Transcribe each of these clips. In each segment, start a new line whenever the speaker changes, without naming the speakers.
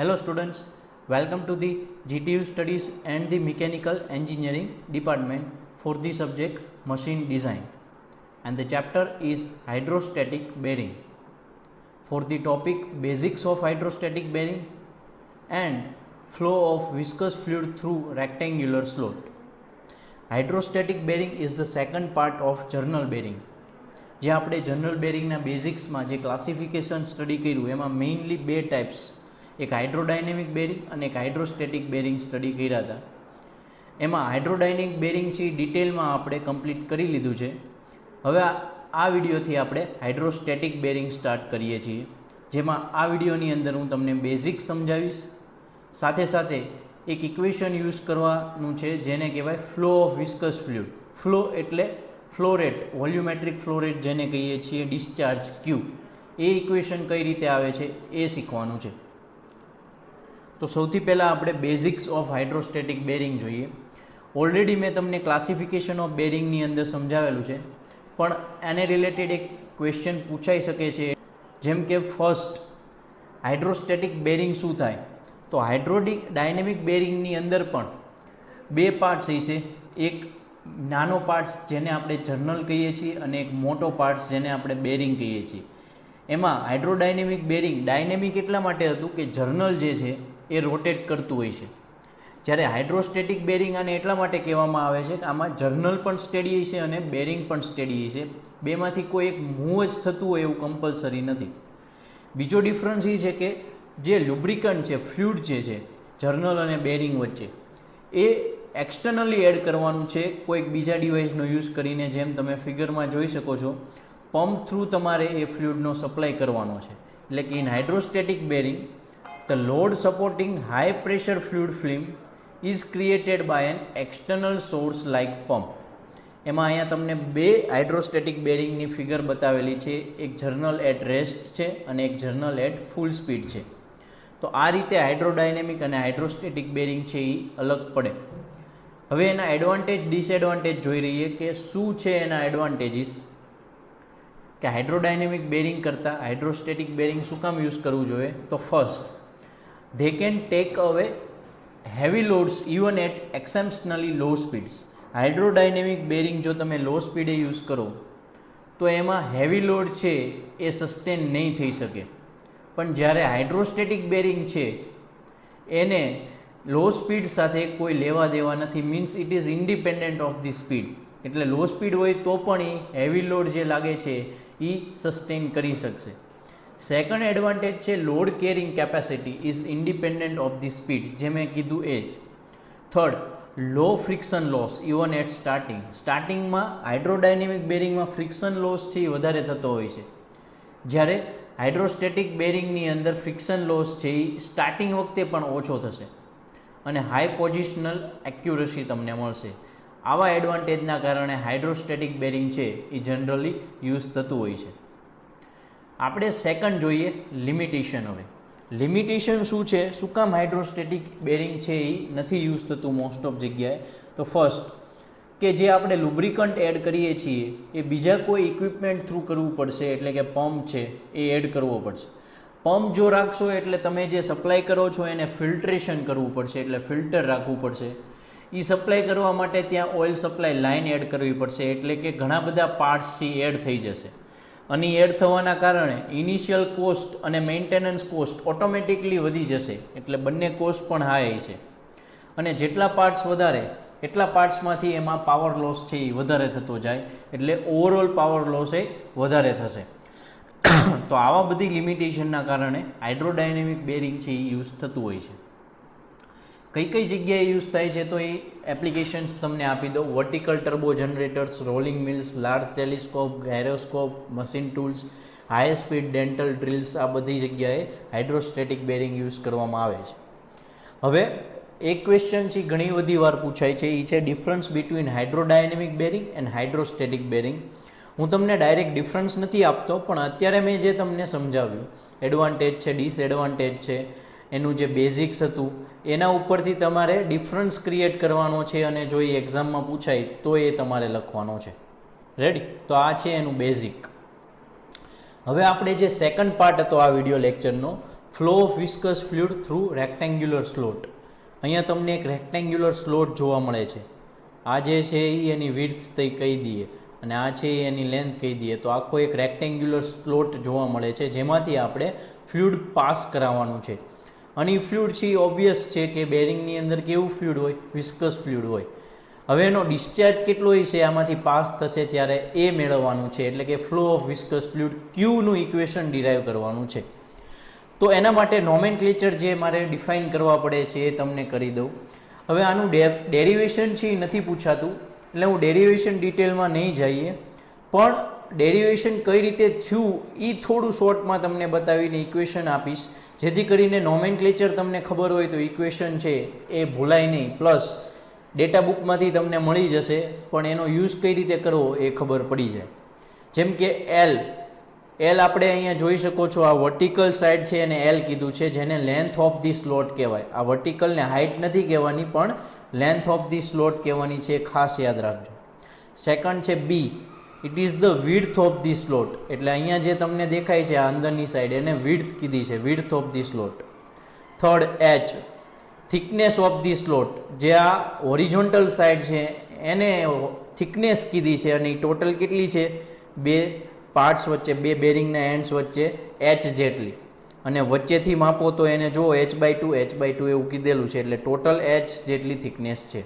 Hello students, welcome to the GTU Studies and the Mechanical Engineering Department for the subject Machine Design, and the chapter is Hydrostatic Bearing. For the topic Basics of Hydrostatic Bearing and Flow of Viscous Fluid through Rectangular Slot. Hydrostatic bearing is the second part of journal bearing. જે આપણે general બેરિંગના બેઝિક્સમાં જે classification study કર્યું એમાં mainly બે types, એક હાઇડ્રોડાયનેમિક bearing અને એક hydrostatic bearing study કર્યા હતા. એમાં હાઇડ્રોડાયનેમિક બેરિંગ છે ડિટેલમાં આપણે કમ્પ્લીટ કરી લીધું છે. હવે આ વિડીયોથી આપણે હાઇડ્રોસ્ટેટિક બેરિંગ સ્ટાર્ટ કરીએ છીએ, જેમાં આ વિડીયોની અંદર હું તમને બેઝિક્સ સમજાવીશ, સાથે સાથે એક ઇક્વેશન યુઝ કરવાનું છે જેને કહેવાય flow of viscous fluid. Flow એટલે flow rate, volumetric flow rate જેને કહીએ છીએ, ડિસ્ચાર્જ ક્યુ, એ ઇક્વેશન કઈ રીતે આવે છે એ શીખવાનું છે. તો સૌથી પહેલાં આપણે બેઝિક્સ ઓફ હાઇડ્રોસ્ટેટિક બેરિંગ જોઈએ. ઓલરેડી મેં તમને ક્લાસિફિકેશન ઓફ બેરિંગની અંદર સમજાવેલું છે, પણ એને રિલેટેડ એક ક્વેશ્ચન પૂછાઈ શકે છે, જેમ કે ફર્સ્ટ હાઇડ્રોસ્ટેટિક બેરિંગ શું થાય? તો હાઇડ્રોડાયનેમિક બેરિંગની અંદર પણ બે પાર્ટ્સ હશે, એક નાનો પાર્ટ્સ જેને આપણે જર્નલ કહીએ છીએ અને એક મોટો પાર્ટ્સ જેને આપણે બેરિંગ કહીએ છીએ. એમાં હાઇડ્રોડાયનેમિક બેરિંગ ડાયનેમિક એટલા માટે હતું કે જર્નલ જે છે એ રોટેટ કરતું હોય છે, જ્યારે હાઇડ્રોસ્ટેટિક બેરિંગ આને એટલા માટે કહેવામાં આવે છે કે આમાં જર્નલ પણ સ્ટેડી છે અને બેરિંગ પણ સ્ટેડી છે. બેમાંથી કોઈ એક મૂવ જ થતું હોય એવું કમ્પલસરી નથી. બીજો ડિફરન્સ એ છે કે જે લુબ્રિકન્ટ છે, ફ્લુઇડ જે છે જર્નલ અને બેરિંગ વચ્ચે, એ એક્સટર્નલી એડ કરવાનું છે કોઈક બીજા ડિવાઇસનો યુઝ કરીને. જેમ તમે ફિગરમાં જોઈ શકો છો, પંપ થ્રુ તમારે એ ફ્લુઇડનો સપ્લાય કરવાનો છે. એટલે કે in hydrostatic bearing the load supporting high pressure fluid film is created by an external source like pump. એમાં અહીંયા તમને બે હાઇડ્રોસ્ટેટિક બેરિંગની ફિગર બતાવેલી છે, એક જર્નલ એટ રેસ્ટ છે અને એક જર્નલ એટ ફૂલ સ્પીડ છે. તો આ રીતે હાઇડ્રોડાયનેમિક અને હાઇડ્રોસ્ટેટિક બેરિંગ છે એ અલગ પડે. હવે એના એડવાન્ટેજ ડિસએડવાન્ટેજ જોઈ રહીએ કે શું છે એના એડવાન્ટેજીસ, કે હાઇડ્રોડાયનેમિક બેરિંગ કરતાં હાઇડ્રોસ્ટેટિક બેરિંગ શું કામ યુઝ કરવું જોઈએ? તો first, they can take away heavy loads even at exceptionally low speeds. Hydrodynamic bearing જો તમે લો સ્પીડે યુઝ કરો તો એમાં હેવી લોડ છે એ સસ્ટેન નહીં થઈ શકે. પણ જ્યારે હાઇડ્રોસ્ટેટિક બેરિંગ છે એને લો સ્પીડ સાથે કોઈ લેવા દેવા નથી, means it is independent of the speed. એટલે લો સ્પીડ હોય તો પણ એ હેવી લોડ જે લાગે છે એ સસ્ટેન કરી શકશે. સેકન્ડ એડવાન્ટેજ છે load carrying capacity is independent of the speed, જે મેં કીધું એ જ. Third, low friction loss even at starting. સ્ટાર્ટિંગમાં હાઇડ્રોડાયનેમિક બેરિંગમાં ફ્રિક્શન લોસ છે એ વધારે થતો હોય છે, જ્યારે હાઇડ્રોસ્ટેટિક બેરિંગની અંદર ફ્રિક્શન લોસ છે એ સ્ટાર્ટિંગ વખતે પણ ઓછો થશે અને હાઈ પોઝિશનલ એક્યુરસી તમને મળશે. આવા એડવાન્ટેજના કારણે હાઇડ્રોસ્ટેટિક બેરિંગ છે એ જનરલી યુઝ થતું હોય છે. આપણે સેકન્ડ જોઈએ લિમિટેશન. હવે લિમિટેશન શું છે, શું કામ હાઇડ્રોસ્ટેટિક બેરિંગ છે એ નથી યુઝ થતું મોસ્ટ ઓફ જગ્યાએ? તો ફર્સ્ટ, કે જે આપણે લુબ્રિકન્ટ એડ કરીએ છીએ એ બીજા કોઈ ઇક્વિપમેન્ટ થ્રુ કરવું પડશે, એટલે કે પંપ છે એ એડ કરવો પડશે. પંપ જો રાખશો એટલે તમે જે સપ્લાય કરો છો એને ફિલ્ટ્રેશન કરવું પડશે, એટલે ફિલ્ટર રાખવું પડશે. એ સપ્લાય કરવા માટે ત્યાં ઓઇલ સપ્લાય લાઇન એડ કરવી પડશે, એટલે કે ઘણા બધા પાર્ટ્સ છે એડ થઈ જશે. અને એડ થવાના કારણે ઇનિશિયલ કોસ્ટ અને મેન્ટેનન્સ કોસ્ટ ઓટોમેટિકલી વધી જશે, એટલે બંને કોસ્ટ પણ હાઈ છે. અને જેટલા પાર્ટ્સ વધારે એટલા પાર્ટ્સમાંથી એમાં પાવર લોસ છે એ વધારે થતો જાય, એટલે ઓવરઓલ પાવર લોસ એ વધારે થશે. તો આવા બધી લિમિટેશનના કારણે હાઇડ્રોડાયનેમિક બેરિંગ છે એ યુઝ થતું હોય છે. કઈ કઈ જગ્યાએ યુઝ થાય છે તો એ એપ્લિકેશન્સ તમને આપી દો. Vertical turbo generators, rolling mills, large telescope, gyroscope, machine tools, high speed dental drills, આ બધી જગ્યાએ હાઇડ્રોસ્ટેટિક બેરિંગ યુઝ કરવામાં આવે છે. હવે એક ક્વેશ્ચન છે ઘણી બધી વાર પૂછાય છે, એ છે difference between hydrodynamic bearing and hydrostatic bearing. હું તમને ડાયરેક્ટ ડિફરન્સ નથી આપતો, પણ અત્યારે મેં જે તમને સમજાવ્યું, એડવાન્ટેજ છે, ડિસએડવાન્ટેજ છે, એનું જે બેઝિક્સ હતું એના ઉપરથી તમારે ડિફરન્સ ક્રિએટ કરવાનો છે, અને જો એ એક્ઝામમાં પૂછાય તો એ તમારે લખવાનો છે. રેડી? તો આ છે એનું બેઝિક. હવે આપણે જે સેકન્ડ પાર્ટ હતો આ વિડીયો લેક્ચરનો, flow of viscous fluid through rectangular slot. અહીંયા તમને એક રેક્ટેન્ગ્યુલર સ્લોટ જોવા મળે છે. આ જે છે એ એની વિડ્થ થઈ કહી દઈએ અને આ છે એ એની લેન્થ કહી દઈએ, તો આખો એક રેક્ટેન્ગ્યુલર સ્લોટ જોવા મળે છે જેમાંથી આપણે ફ્લુઇડ પાસ કરાવવાનું છે. અને એ ફ્લુઇડ છે એ ઓબ્વિયસ છે કે બેરિંગની અંદર કેવું ફ્લુઇડ હોય? વિસ્કસ ફ્લુઇડ હોય. હવે એનો ડિસ્ચાર્જ કેટલો હોય છે આમાંથી પાસ થશે ત્યારે એ મેળવવાનું છે, એટલે કે ફ્લો ઓફ વિસ્કસ ફ્લુઇડ ક્યુનું ઇક્વેશન ડિરાઈવ કરવાનું છે. તો એના માટે નોમેનક્લેચર જે મારે ડિફાઇન કરવા પડે છે એ તમને કરી દઉં. હવે આનું ડેરિવેશન છે એ નથી પૂછાતું, એટલે હું ડેરિવેશન ડિટેલમાં નહીં જઈએ, પણ ડેરિવેશન કઈ રીતે થયું એ થોડું શોર્ટમાં તમને બતાવીને ઇક્વેશન આપીશ, જેથી કરીને નોમેનક્લેચર તમને ખબર હોય તો ઇક્વેશન છે એ ભૂલાય નહીં, પ્લસ ડેટા બુકમાંથી તમને મળી જશે પણ એનો યુઝ કઈ રીતે કરવો એ ખબર પડી જાય. જેમ કે એલ આપણે અહીંયા જોઈ શકો છો, આ વર્ટિકલ સાઈડ છે એને એલ કીધું છે, જેને લેન્થ ઓફ ધી સ્લોટ કહેવાય. આ વર્ટિકલને હાઇટ નથી કહેવાની પણ લેન્થ ઓફ ધી સ્લોટ કહેવાની છે, ખાસ યાદ રાખજો. સેકન્ડ છે B, it is the width of the slot, એટલે અહીંયા જે તમને દેખાય છે આ અંદરની સાઈડ એને વિડ્થ કીધી છે, width of the slot. Third H, thickness of the slot, જે આ હોરિઝોન્ટલ સાઈડ છે એને થિકનેસ કીધી છે અને એ ટોટલ કેટલી છે? બે પાર્ટ્સ વચ્ચે, બે બેરિંગના એન્ડ્સ વચ્ચે એચ જેટલી, અને વચ્ચેથી માપો તો એને જો h/2 એવું કીધેલું છે, એટલે ટોટલ એચ જેટલી થિકનેસ છે.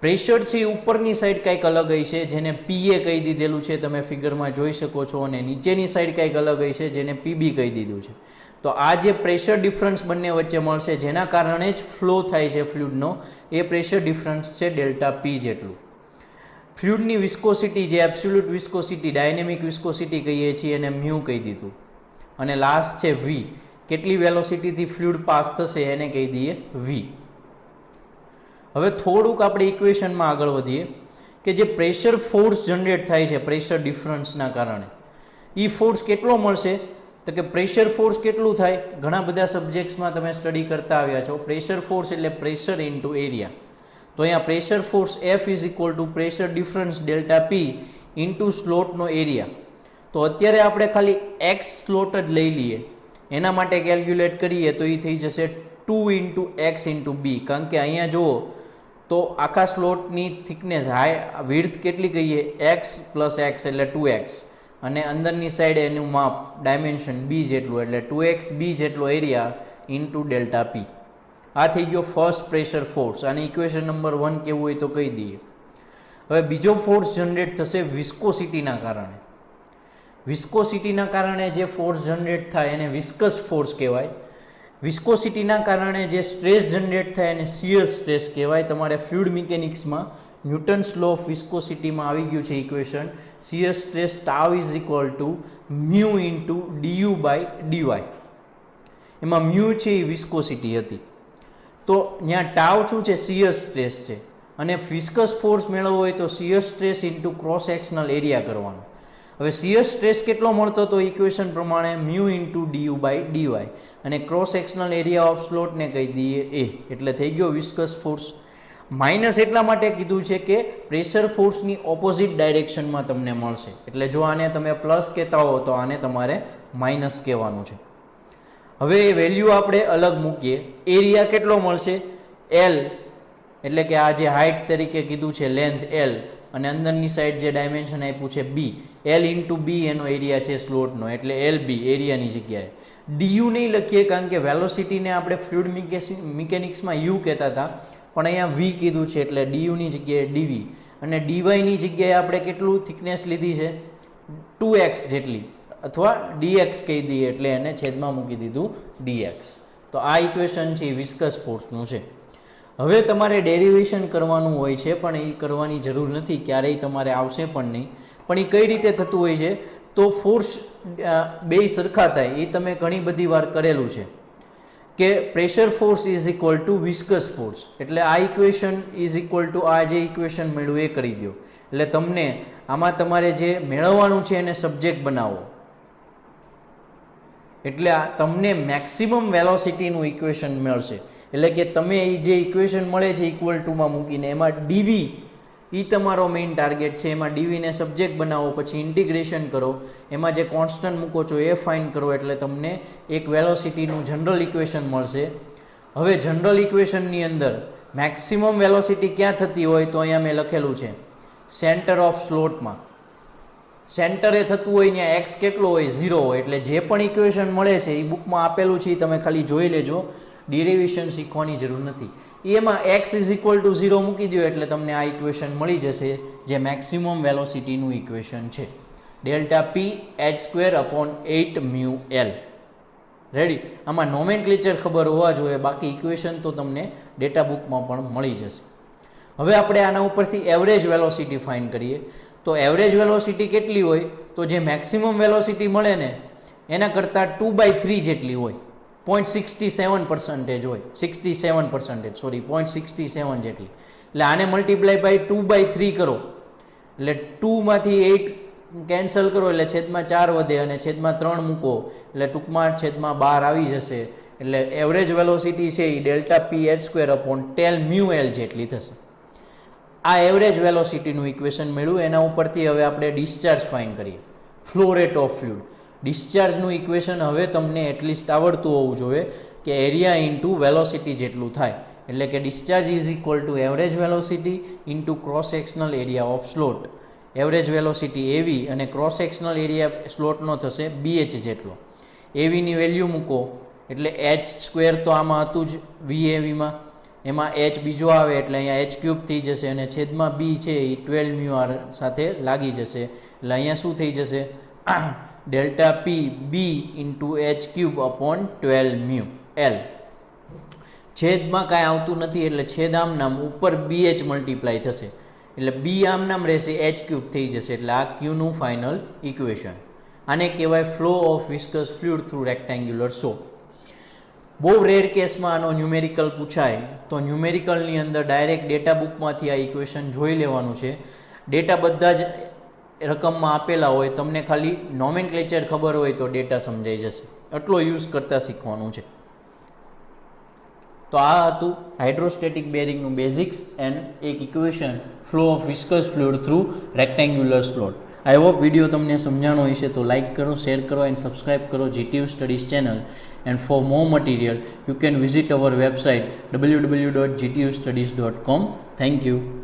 પ્રેશર છે ઉપરની સાઈડ કંઈક અલગ હોય છે જેને PA કહી દીધેલું છે, તમે ફિગરમાં જોઈ શકો છો, અને નીચેની સાઈડ કંઈક અલગ હોય છે જેને PB કહી દીધું છે. તો આ જે પ્રેશર ડિફરન્સ બંને વચ્ચે મળશે જેના કારણે જ ફ્લો થાય છે ફ્લુઇડનો, એ પ્રેશર ડિફરન્સ છે ΔP જેટલું. ફ્લુઇડની વિસ્કોસિટી જે એબ્સોલ્યુટ વિસ્કોસિટી, ડાયનેમિક વિસ્કોસિટી કહીએ છીએ એને મ્યુ કહી દીધું. અને લાસ્ટ છે V, કેટલી વેલોસિટીથી ફ્લુઇડ પાસ થશે એને કહી દઈએ V. હવે થોડુંક આપણે ઇક્વેશનમાં આગળ વધીએ કે જે પ્રેશર ફોર્સ જનરેટ થાય છે પ્રેશર ડિફરન્સના કારણે, એ ફોર્સ કેટલો મળશે? તો કે પ્રેશર ફોર્સ કેટલું થાય? ઘણા બધા સબ્જેક્ટ્સમાં તમે સ્ટડી કરતા આવ્યા છો. પ્રેશર ફોર્સ એટલે પ્રેશર ઇન્ટુ એરિયા. તો અહીંયા pressure force F is equal to pressure difference ΔP into સ્લોટનો એરિયા. તો અત્યારે આપણે ખાલી એક્સ સ્લોટ જ લઈ લઈએ, એના માટે કેલ્ક્યુલેટ કરીએ તો એ થઈ જશે 2 ઇન્ટુ એક્સ ઇન્ટુ બી, કારણ કે અહીંયા જુઓ તો આખા સ્લોટની થિકનેસ વિડ્થ કેટલી કહીએ? x પ્લસ એક્સ એટલે 2x, અને અંદરની સાઈડ એનું માપ ડાયમેન્શન b જેટલું એટલે 2xb જેટલો એરિયા ઇન્ટુ ΔP. આ થઈ ગયો ફર્સ્ટ પ્રેશર ફોર્સ. આની ઇક્વેશન નંબર 1 કેવું હોય તો કહી દઈએ. હવે બીજો ફોર્સ જનરેટ થશે વિસ્કોસિટીના કારણે. વિસ્કોસિટીના કારણે જે ફોર્સ જનરેટ થાય એને વિસ્કસ ફોર્સ કહેવાય. વિસ્કોસિટીના કારણે જે સ્ટ્રેસ જનરેટ થાય એને શિયર સ્ટ્રેસ કહેવાય. તમારે ફ્લુઇડ મિકેનિક્સમાં ન્યૂટન્સ લો ઓફ વિસ્કોસિટીમાં આવી ગયું છે equation, shear stress tau is equal two mu into du/dy. એમાં મ્યુ છે એ વિસ્કોસિટી હતી, તો ત્યાં ટાઉ શું છે? શિયર સ્ટ્રેસ છે. અને વિસ્કસ ફોર્સ મેળવવો હોય તો shear stress into cross sectional area કરવાનો. હવે શિયર સ્ટ્રેસ કેટલો મળતો તો ઇક્વેશન પ્રમાણે મ્યુ ઇન્ટુ du/dy, અને ક્રોસ સેક્શનલ એરિયા ઓફ સ્લોટને કહી દઈએ A, એટલે થઈ ગયો વિસ્કસ ફોર્સ. માઇનસ એટલા માટે કીધું છે કે પ્રેશર ફોર્સની ઓપોઝિટ ડાયરેક્શનમાં તમને મળશે, એટલે જો આને તમે પ્લસ કહેતા હો તો આને તમારે માઇનસ કહેવાનું છે. હવે એ વેલ્યુ આપણે અલગ મૂકીએ. એરિયા કેટલો મળશે? L, એટલે કે આ જે હાઇટ તરીકે કીધું છે લેન્થ L, અને અંદરની સાઈડ જે ડાયમેન્શન આપ્યું છે B, L ઇન્ટુ B એનો એરિયા છે સ્લોટનો, એટલે LB એરિયાની જગ્યાએ. DU નહીં લખીએ કારણ કે વેલોસિટીને આપણે ફ્લુઇડ મિકેનિક્સમાં U કહેતા હતા, પણ અહીંયા V કીધું છે એટલે DUની જગ્યાએ DV, અને DYની જગ્યાએ આપણે કેટલું થિકનેસ લીધી છે? 2x જેટલી, અથવા dx કહી દઈએ એટલે એને છેદમાં મૂકી દીધું dx. તો આ ઇક્વેશન છે એ વિસ્કસ ફોર્સનું છે. હવે તમારે ડેરિવેશન કરવાનું હોય છે, પણ એ કરવાની જરૂર નથી, ક્યારેય તમારે આવશે પણ નહીં. પણ એ કઈ રીતે થતું હોય છે? તો ફોર્સ બે સરખા થાય એ તમે ઘણી બધી વાર કરેલું છે કે pressure force is equal two viscous force, એટલે આ ઇક્વેશન ઇઝ ઇક્વલ ટુ આ જે ઇક્વેશન મળ્યું એ કરી દો. એટલે તમને આમાં તમારે જે મેળવવાનું છે એને સબ્જેક્ટ બનાવો, એટલે તમને મેક્સિમમ વેલોસિટીનું ઇક્વેશન મળશે. એટલે કે તમે એ જે ઇક્વેશન મળે છે ઇક્વલ ટુમાં મૂકીને એમાં dv એ તમારો મેઇન ટાર્ગેટ છે. એમાં ડીવીને સબ્જેક્ટ બનાવો, પછી ઇન્ટિગ્રેશન કરો, એમાં જે કોન્સ્ટન્ટ મૂકો છો એ ફાઇન્ડ કરો, એટલે તમને એક વેલોસિટીનું જનરલ ઇક્વેશન મળશે. હવે જનરલ ઇક્વેશનની અંદર મેક્સિમમ વેલોસિટી ક્યાં થતી હોય તો અહીંયા મેં લખેલું છે સેન્ટર ઓફ સ્લોટમાં. સેન્ટરે થતું હોય ત્યાં એક્સ કેટલો હોય? 0 હોય. એટલે જે પણ ઇક્વેશન મળે છે એ બુકમાં આપેલું છે, એ તમે ખાલી જોઈ લેજો, ડેરિવેશન શીખવાની જરૂર નથી. એમાં x ઇઝ ઇક્વલ ટુ 0 મૂકી દો એટલે તમને આ ઇક્વેશન મળી જશે, જે મેક્સિમમ વેલોસિટીનું ઇક્વેશન છે. Delta P H square upon 8 mu L. Ready? આમાં નોમેનક્લેચર ખબર હોવા જોઈએ, બાકી ઇક્વેશન તો તમને ડેટા બુકમાં પણ મળી જશે. હવે આપણે આના ઉપરથી એવરેજ વેલોસિટી ફાઇન્ડ કરીએ. તો એવરેજ વેલોસિટી કેટલી હોય? તો જે મેક્સિમમ વેલોસિટી મળે ને એના કરતાં 2/3 જેટલી હોય. 0.67% હોય, 67% સોરી 0.67 જેટલી. એટલે આને મલ્ટીપ્લાય બાય 2/3 કરો એટલે 2માંથી 8 કેન્સલ કરો એટલે છેદમાં 4 વધે, અને છેદમાં 3 મૂકો એટલે ટૂંકમાં છેદમાં 12 આવી જશે. એટલે એવરેજ વેલોસિટી છે એ delta P H square upon 10 mu L જેટલી થશે. આ એવરેજ વેલોસિટીનું ઇક્વેશન મેળવ્યું. એના ઉપરથી હવે આપણે ડિસ્ચાર્જ ફાઇન્ડ કરીએ, ફ્લો રેટ ઓફ ફ્લુઇડ. ડિસ્ચાર્જનું ઇક્વેશન હવે તમને એટલીસ્ટ આવડતું હોવું જોઈએ કે એરિયા ઇન્ટુ વેલોસિટી જેટલું થાય. એટલે કે discharge is equal two average velocity into cross sectional area of slot. Average velocity એવી અને ક્રોસ સેક્શનલ એરિયા સ્લોટનો થશે બીએચ જેટલો. એવીની વેલ્યુ મૂકો એટલે એચ સ્ક્વેર તો આમાં હતું જ VAVમાં, એમાં એચ બીજો આવે એટલે અહીંયા એચ ક્યુબ થઈ જશે, અને છેદમાં બી છે એ 12 મ્યુ આર સાથે લાગી જશે. એટલે અહીંયા શું થઈ જશે? Delta P B into H cube upon 12 mu L. છેદમાં કાંઈ આવતું નથી એટલે છેદ આમ નામ ઉપર BH મલ્ટીપ્લાય થશે એટલે બી આમ નામ રહેશે, એચ ક્યુબ થઈ જશે. એટલે આ ક્યુનું ફાઇનલ ઇક્વેશન. આને કહેવાય flow of viscous fluid through rectangular show. બહુ રેર કેસમાં આનો ન્યુમેરિકલ પૂછાય તો ન્યુમેરિકલની અંદર ડાયરેક્ટ ડેટા બુકમાંથી આ ઇક્વેશન જોઈ લેવાનું છે. ડેટા બધા જ રકમમાં આપેલા હોય, તમને ખાલી નોમેનક્લેચર ખબર હોય તો ડેટા સમજાઈ જશે. એટલો યુઝ કરતાં શીખવાનું છે. તો આ હતું હાઇડ્રોસ્ટેટિક બેરિંગનું બેઝિક્સ એન્ડ એક equation flow of viscous fluid through rectangular slot. I hope video તમને સમજાણો હશે તો લાઇક કરો, શેર કરો એન્ડ સબસ્ક્રાઇબ કરો GTU studies channel. And for more material, you can visit our website www.gtustudies.com. Thank you.